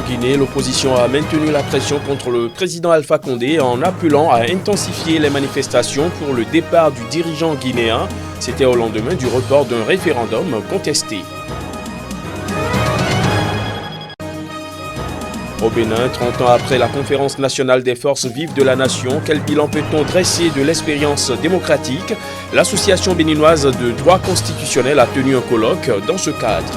Guinée, l'opposition a maintenu la pression contre le président Alpha Condé en appelant à intensifier les manifestations pour le départ du dirigeant guinéen. C'était au lendemain du report d'un référendum contesté. Au Bénin, 30 ans après la conférence nationale des forces vives de la nation, quel bilan peut-on dresser de l'expérience démocratique? L'association béninoise de droit constitutionnel a tenu un colloque dans ce cadre.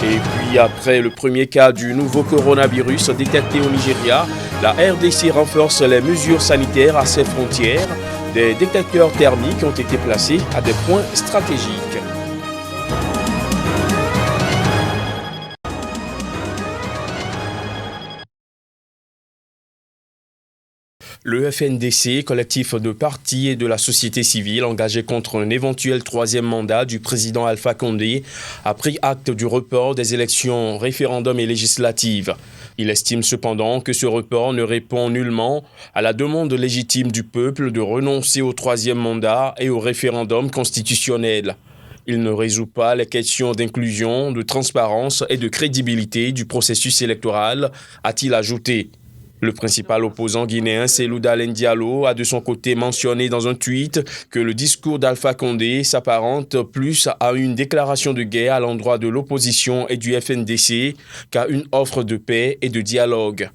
Et puis après le premier cas du nouveau coronavirus détecté au Nigeria, la RDC renforce les mesures sanitaires à ses frontières. Des détecteurs thermiques ont été placés à des points stratégiques. Le FNDC, collectif de partis et de la société civile engagé contre un éventuel troisième mandat du président Alpha Condé, a pris acte du report des élections référendum et législatives. Il estime cependant que ce report ne répond nullement à la demande légitime du peuple de renoncer au troisième mandat et au référendum constitutionnel. Il ne résout pas les questions d'inclusion, de transparence et de crédibilité du processus électoral, a-t-il ajouté. Le principal opposant guinéen, Cellou Dalein Diallo, a de son côté mentionné dans un tweet que le discours d'Alpha Condé s'apparente plus à une déclaration de guerre à l'endroit de l'opposition et du FNDC qu'à une offre de paix et de dialogue.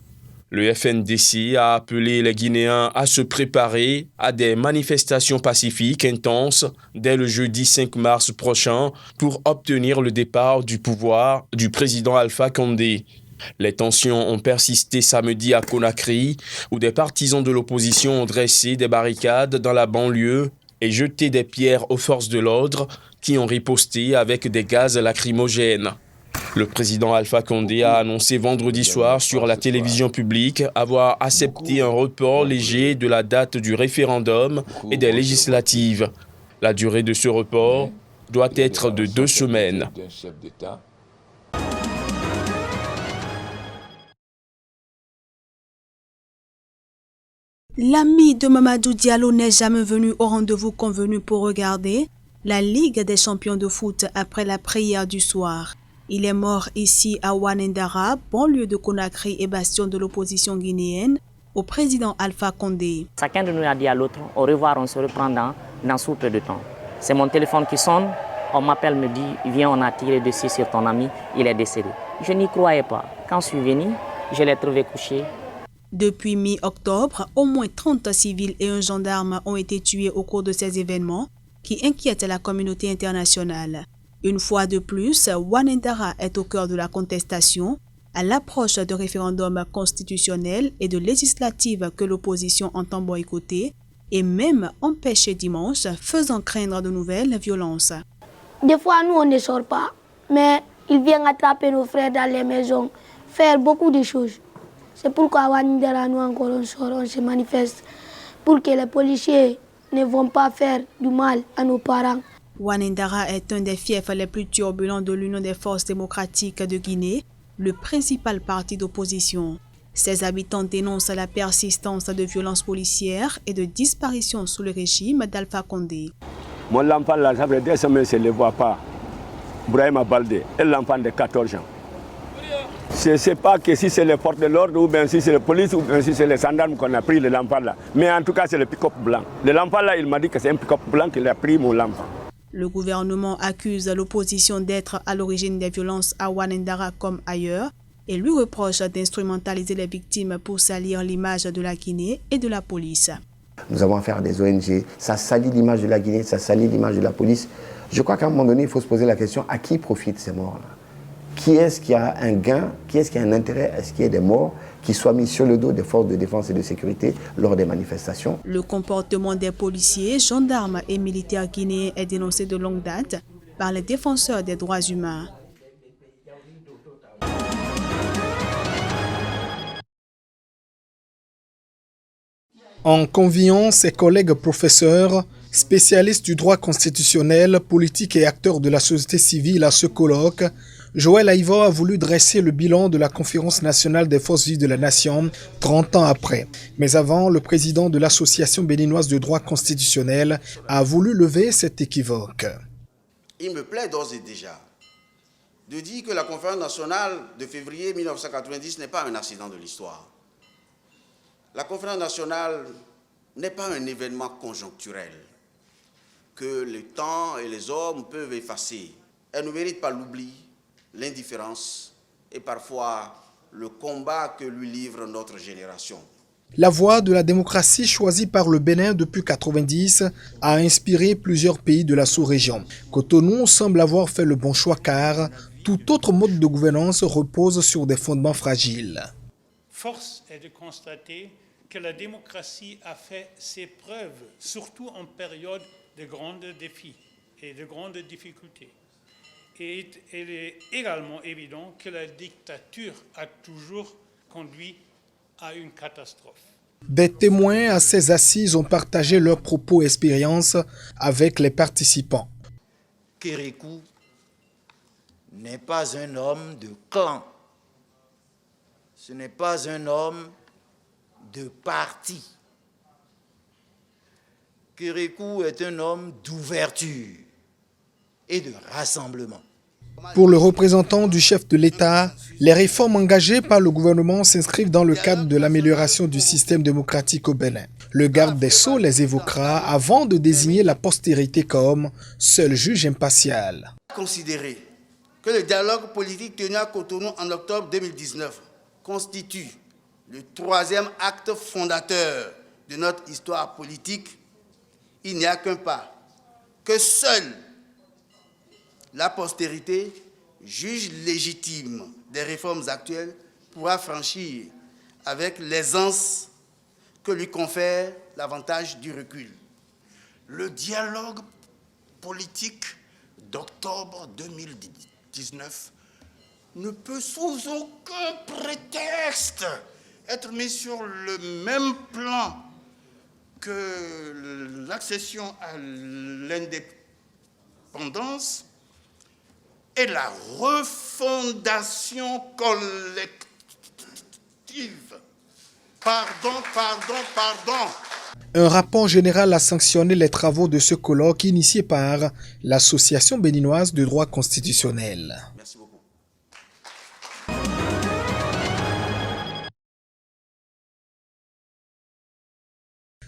Le FNDC a appelé les Guinéens à se préparer à des manifestations pacifiques intenses dès le jeudi 5 mars prochain pour obtenir le départ du pouvoir du président Alpha Condé. Les tensions ont persisté samedi à Conakry, où des partisans de l'opposition ont dressé des barricades dans la banlieue et jeté des pierres aux forces de l'ordre qui ont riposté avec des gaz lacrymogènes. Le président Alpha Condé a annoncé vendredi soir sur la télévision publique avoir accepté un report léger de la date du référendum et des législatives. La durée de ce report doit être de 2 semaines. L'ami de Mamadou Diallo n'est jamais venu au rendez-vous convenu pour regarder la Ligue des champions de foot après la prière du soir. Il est mort ici à Ouanendara, banlieue de Conakry et bastion de l'opposition guinéenne, au président Alpha Condé. Chacun de nous a dit à l'autre, au revoir, on se reprend dans sous peu de temps. C'est mon téléphone qui sonne, on m'appelle, me dit, viens, on a tiré dessus sur ton ami, il est décédé. Je n'y croyais pas. Quand je suis venu, je l'ai trouvé couché. Depuis mi-octobre, au moins 30 civils et un gendarme ont été tués au cours de ces événements qui inquiètent la communauté internationale. Une fois de plus, Ouanendara est au cœur de la contestation à l'approche de référendums constitutionnels et de législatives que l'opposition entend boycotter et même empêcher dimanche, faisant craindre de nouvelles violences. Des fois, nous, on ne sort pas, mais ils viennent attraper nos frères dans les maisons, faire beaucoup de choses. C'est pourquoi à Ouanendara, nous encore on sort, on se manifeste pour que les policiers ne vont pas faire du mal à nos parents. Ouanendara est un des fiefs les plus turbulents de l'Union des forces démocratiques de Guinée, le principal parti d'opposition. Ses habitants dénoncent la persistance de violences policières et de disparitions sous le régime d'Alpha Condé. Mon enfant, là, ça fait des semaines, je ne le vois pas. Brahima Baldé, et l'enfant de 14 ans. Je ne sais pas que si c'est les forces de l'ordre ou bien si c'est la police ou bien si c'est les gendarmes qu'on a pris l'enfant là. Mais en tout cas, c'est le pick-up blanc. L'enfant là, il m'a dit que c'est un pick-up blanc qu'il a pris mon enfant. Le gouvernement accuse l'opposition d'être à l'origine des violences à Ouanendara comme ailleurs et lui reproche d'instrumentaliser les victimes pour salir l'image de la Guinée et de la police. Nous avons affaire à des ONG, ça salit l'image de la Guinée, ça salit l'image de la police. Je crois qu'à un moment donné, il faut se poser la question, à qui profitent ces morts-là? Qui est-ce qui a un gain? Qui est-ce qui a un intérêt à ce qu'il y ait des morts qui soient mis sur le dos des forces de défense et de sécurité lors des manifestations? Le comportement des policiers, gendarmes et militaires guinéens est dénoncé de longue date par les défenseurs des droits humains. En conviant ses collègues professeurs, spécialistes du droit constitutionnel, politique et acteurs de la société civile à ce colloque, Joël Aïva a voulu dresser le bilan de la Conférence nationale des forces vives de la nation 30 ans après. Mais avant, le président de l'Association béninoise de droit constitutionnel a voulu lever cet équivoque. Il me plaît d'ores et déjà de dire que la conférence nationale de février 1990 n'est pas un accident de l'histoire. La conférence nationale n'est pas un événement conjoncturel que le temps et les hommes peuvent effacer. Elle ne mérite pas l'oubli, l'indifférence et parfois le combat que lui livre notre génération. La voie de la démocratie choisie par le Bénin depuis 1990 a inspiré plusieurs pays de la sous-région. Cotonou semble avoir fait le bon choix car tout autre mode de gouvernance repose sur des fondements fragiles. Force est de constater que la démocratie a fait ses preuves, surtout en période de grands défis et de grandes difficultés. Et il est également évident que la dictature a toujours conduit à une catastrophe. Des témoins à ces assises ont partagé leurs propos et expériences avec les participants. Kérékou n'est pas un homme de clan. Ce n'est pas un homme de parti. Kérékou est un homme d'ouverture et de rassemblement. Pour le représentant du chef de l'État, les réformes engagées par le gouvernement s'inscrivent dans le cadre de l'amélioration du système démocratique au Bénin. Le garde des Sceaux les évoquera avant de désigner la postérité comme seul juge impartial. Considérer que le dialogue politique tenu à Cotonou en octobre 2019 constitue le troisième acte fondateur de notre histoire politique, il n'y a qu'un pas, que seule la postérité, juge légitime des réformes actuelles, pourra franchir avec l'aisance que lui confère l'avantage du recul. Le dialogue politique d'octobre 2019 ne peut sous aucun prétexte être mis sur le même plan que l'accession à l'indépendance et la refondation collective. Pardon. Un rapport général a sanctionné les travaux de ce colloque initié par l'Association béninoise de droit constitutionnel. Merci beaucoup.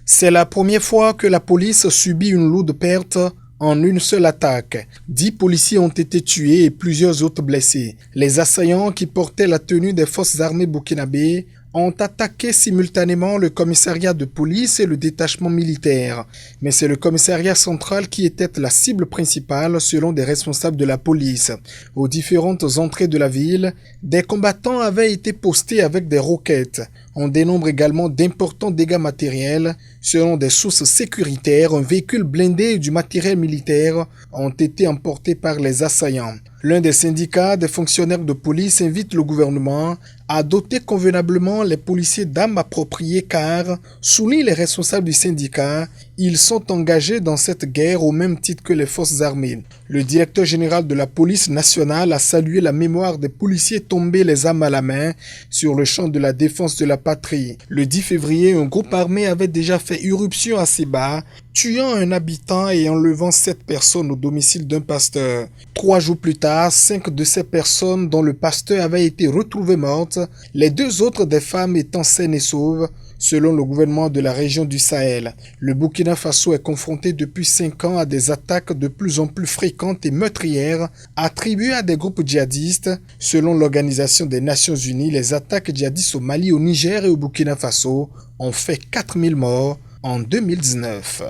C'est la première fois que la police subit une lourde perte en une seule attaque. 10 policiers ont été tués et plusieurs autres blessés. Les assaillants qui portaient la tenue des forces armées burkinabées ont attaqué simultanément le commissariat de police et le détachement militaire. Mais c'est le commissariat central qui était la cible principale selon des responsables de la police. Aux différentes entrées de la ville, des combattants avaient été postés avec des roquettes. On dénombre également d'importants dégâts matériels. Selon des sources sécuritaires, un véhicule blindé et du matériel militaire ont été emportés par les assaillants. L'un des syndicats des fonctionnaires de police invite le gouvernement à doter convenablement les policiers d'armes appropriées car, soulignent les responsables du syndicat, ils sont engagés dans cette guerre au même titre que les forces armées. Le directeur général de la police nationale a salué la mémoire des policiers tombés les armes à la main sur le champ de la défense de la patrie. Le 10 février, un groupe armé avait déjà fait irruption à Seba, tuant un habitant et enlevant 7 personnes au domicile d'un pasteur. 3 jours plus tard, 5 de ces personnes dont le pasteur avait été retrouvé morte, les 2 autres des femmes étant saines et sauves, selon le gouvernement de la région du Sahel. Le Burkina Faso est confronté depuis 5 ans à des attaques de plus en plus fréquentes et meurtrières attribuées à des groupes djihadistes. Selon l'Organisation des Nations Unies, les attaques djihadistes au Mali, au Niger et au Burkina Faso ont fait 4000 morts en 2019.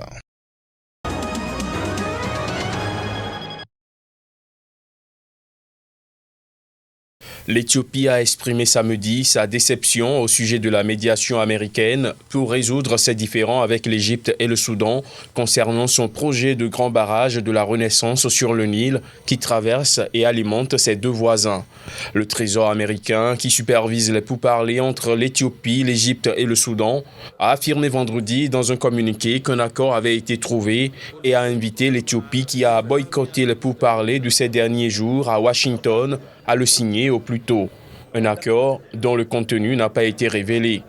L'Éthiopie a exprimé samedi sa déception au sujet de la médiation américaine pour résoudre ses différends avec l'Égypte et le Soudan concernant son projet de grand barrage de la Renaissance sur le Nil qui traverse et alimente ses 2 voisins. Le Trésor américain, qui supervise les pourparlers entre l'Éthiopie, l'Égypte et le Soudan, a affirmé vendredi dans un communiqué qu'un accord avait été trouvé et a invité l'Éthiopie qui a boycotté les pourparlers de ces derniers jours à Washington à le signer au plus tôt. Un accord dont le contenu n'a pas été révélé.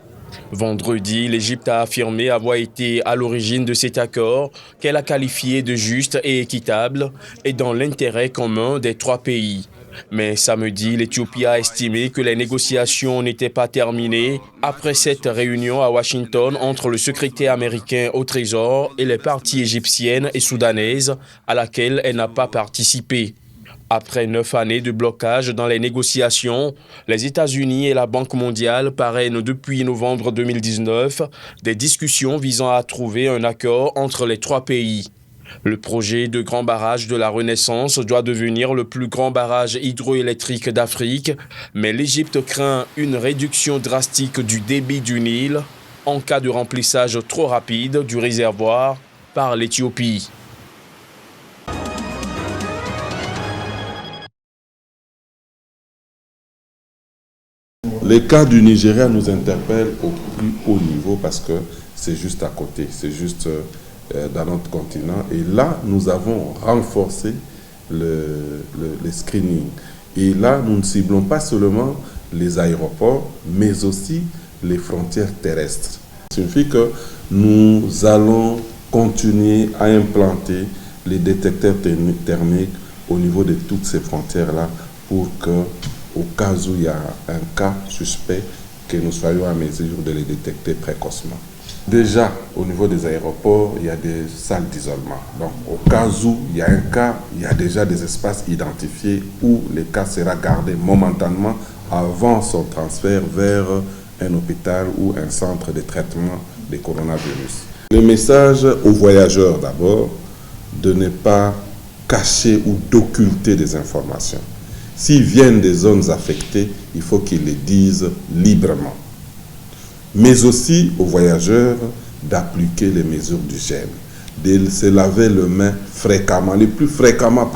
Vendredi, l'Égypte a affirmé avoir été à l'origine de cet accord qu'elle a qualifié de juste et équitable et dans l'intérêt commun des 3 pays. Mais samedi, l'Éthiopie a estimé que les négociations n'étaient pas terminées après cette réunion à Washington entre le secrétaire américain au Trésor et les parties égyptiennes et soudanaises à laquelle elle n'a pas participé. Après 9 années de blocage dans les négociations, les États-Unis et la Banque mondiale parrainent depuis novembre 2019 des discussions visant à trouver un accord entre les 3 pays. Le projet de grand barrage de la Renaissance doit devenir le plus grand barrage hydroélectrique d'Afrique, mais l'Égypte craint une réduction drastique du débit du Nil en cas de remplissage trop rapide du réservoir par l'Éthiopie. Les cas du Nigeria nous interpellent au plus haut niveau parce que c'est juste à côté, c'est juste dans notre continent. Et là, nous avons renforcé le screening. Et là, nous ne ciblons pas seulement les aéroports, mais aussi les frontières terrestres. Ça signifie que nous allons continuer à implanter les détecteurs thermiques au niveau de toutes ces frontières-là pour que, au cas où il y a un cas suspect, que nous soyons à mesure de les détecter précocement. Déjà, au niveau des aéroports, il y a des salles d'isolement. Donc, au cas où il y a un cas, il y a déjà des espaces identifiés où le cas sera gardé momentanément avant son transfert vers un hôpital ou un centre de traitement des coronavirus. Le message aux voyageurs d'abord, de ne pas cacher ou d'occulter des informations. S'ils viennent des zones affectées, il faut qu'ils les disent librement. Mais aussi aux voyageurs d'appliquer les mesures d'hygiène, de se laver les mains fréquemment, le plus fréquemment.